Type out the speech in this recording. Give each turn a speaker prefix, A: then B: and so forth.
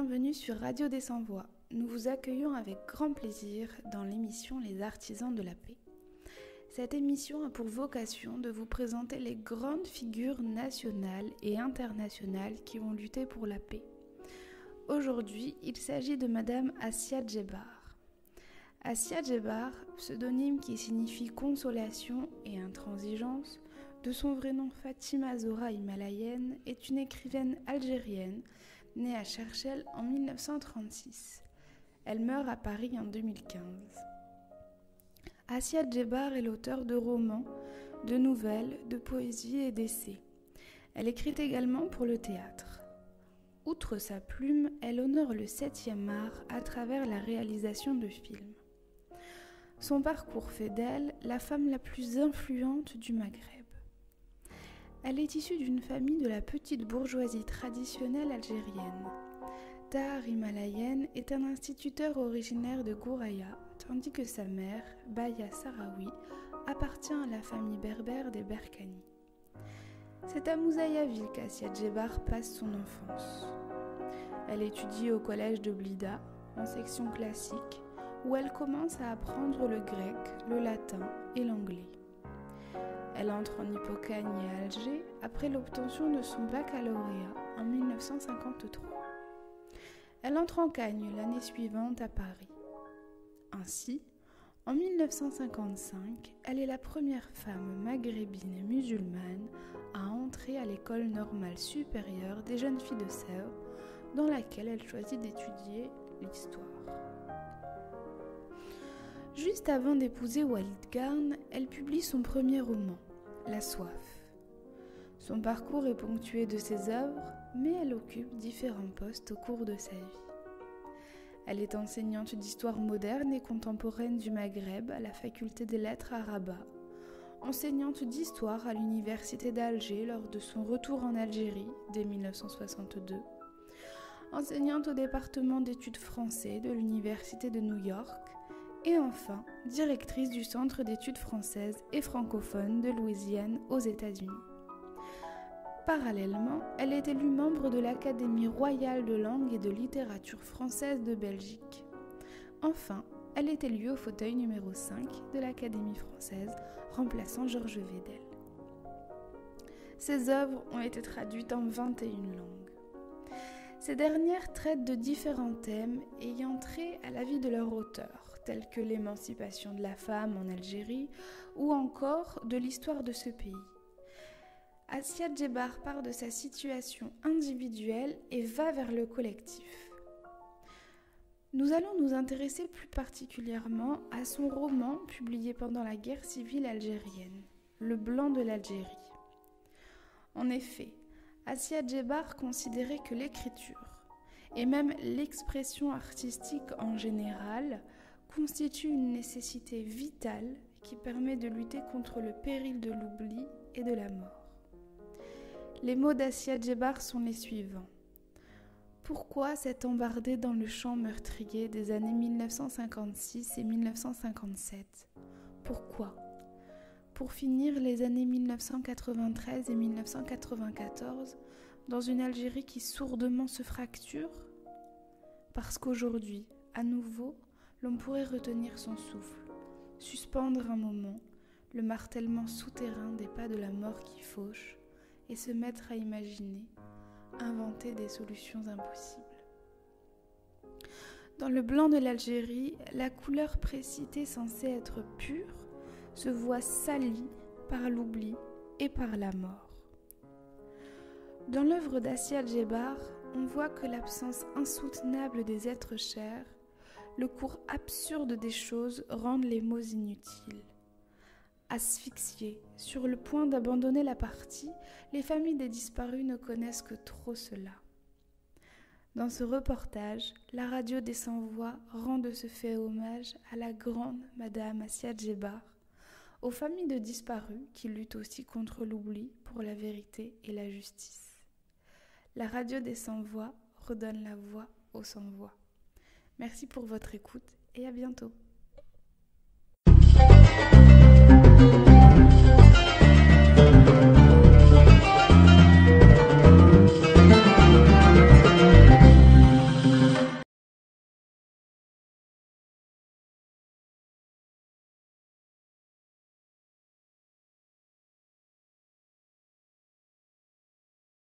A: bienvenue sur Radio des Sans-Voix. Nous vous accueillons avec grand plaisir dans l'émission Les Artisans de la Paix. Cette émission a pour vocation de vous présenter les grandes figures nationales et internationales qui ont lutté pour la paix. Aujourd'hui, il s'agit de Madame Assia Djebar. Assia Djebar, pseudonyme qui signifie consolation et intransigeance, de son vrai nom Fatima Zora Himalayenne, est une écrivaine algérienne née à Cherchell en 1936. Elle meurt à Paris en 2015. Assia Djebar est l'auteure de romans, de nouvelles, de poésie et d'essais. Elle écrit également pour le théâtre. Outre sa plume, elle honore le 7e art à travers la réalisation de films. Son parcours fait d'elle la femme la plus influente du Maghreb. Elle est issue d'une famille de la petite bourgeoisie traditionnelle algérienne. Tahar Himalayenne est un instituteur originaire de Gouraya, tandis que sa mère, Baya Sarawi, appartient à la famille berbère des Berkani. C'est à Mouzayaville qu'Assia Djebar passe son enfance. Elle étudie au collège de Blida, en section classique, où elle commence à apprendre le grec, le latin et l'anglais. Elle entre en Hippocagne à Alger après l'obtention de son baccalauréat en 1953. Elle entre en Cagne l'année suivante à Paris. Ainsi, en 1955, elle est la première femme maghrébine et musulmane à entrer à l'école normale supérieure des jeunes filles de Sèvres, dans laquelle elle choisit d'étudier l'histoire. Juste avant d'épouser Walid Garn, elle publie son premier roman, La Soif. Son parcours est ponctué de ses œuvres, mais elle occupe différents postes au cours de sa vie. Elle est enseignante d'histoire moderne et contemporaine du Maghreb à la faculté des lettres à Rabat, enseignante d'histoire à l'université d'Alger lors de son retour en Algérie dès 1962, enseignante au département d'études français de l'université de New York, et enfin, directrice du Centre d'études françaises et francophones de Louisiane aux États-Unis. Parallèlement, elle est élue membre de l'Académie royale de langue et de littérature française de Belgique. Enfin, elle est élue au fauteuil numéro 5 de l'Académie française, remplaçant Georges Vedel. Ses œuvres ont été traduites en 21 langues. Ces dernières traitent de différents thèmes ayant trait à la vie de leur auteur, tels que l'émancipation de la femme en Algérie ou encore de l'histoire de ce pays. Assia Djebar part de sa situation individuelle et va vers le collectif. Nous allons nous intéresser plus particulièrement à son roman publié pendant la guerre civile algérienne, Le Blanc de l'Algérie. En effet, Assia Djebar considérait que l'écriture, et même l'expression artistique en général, constitue une nécessité vitale qui permet de lutter contre le péril de l'oubli et de la mort. Les mots d'Assia Djebar sont les suivants. Pourquoi s'être embardé dans le champ meurtrier des années 1956 et 1957 ? Pourquoi ? Pour finir les années 1993 et 1994 dans une Algérie qui sourdement se fracture ? Parce qu'aujourd'hui, à nouveau, l'on pourrait retenir son souffle, suspendre un moment, le martèlement souterrain des pas de la mort qui fauche, et se mettre à imaginer, inventer des solutions impossibles. Dans Le Blanc de l'Algérie, la couleur précitée censée être pure se voit salie par l'oubli et par la mort. Dans l'œuvre d'Assia Djebar, on voit que l'absence insoutenable des êtres chers, le cours absurde des choses rendent les mots inutiles. Asphyxiées, sur le point d'abandonner la partie, les familles des disparus ne connaissent que trop cela. Dans ce reportage, la radio des Sans-Voix rend de ce fait hommage à la grande Madame Assia Djebar, aux familles de disparus qui luttent aussi contre l'oubli pour la vérité et la justice. La radio des Sans-Voix redonne la voix aux sans-voix. Merci pour votre écoute et à bientôt.